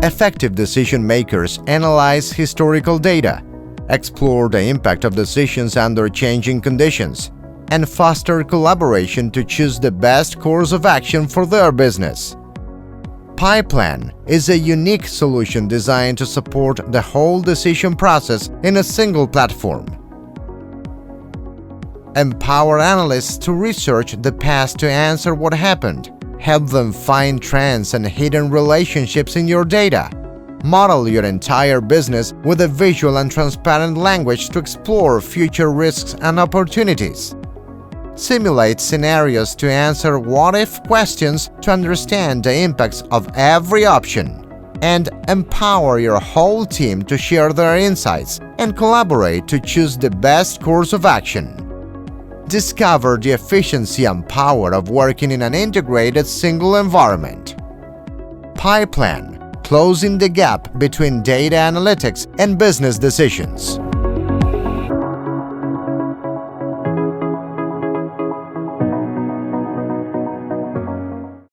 Effective decision makers analyze historical data, explore the impact of decisions under changing conditions, and foster collaboration to choose the best course of action for their business. Pyplan is a unique solution designed to support the whole decision process in a single platform. Empower analysts to research the past to answer what happened. Help them find trends and hidden relationships in your data. Model your entire business with a visual and transparent language to explore future risks and opportunities. Simulate scenarios to answer what-if questions to understand the impacts of every option. And empower your whole team to share their insights and collaborate to choose the best course of action. Discover the efficiency and power of working in an integrated single environment. Pyplan, closing the gap between data analytics and business decisions.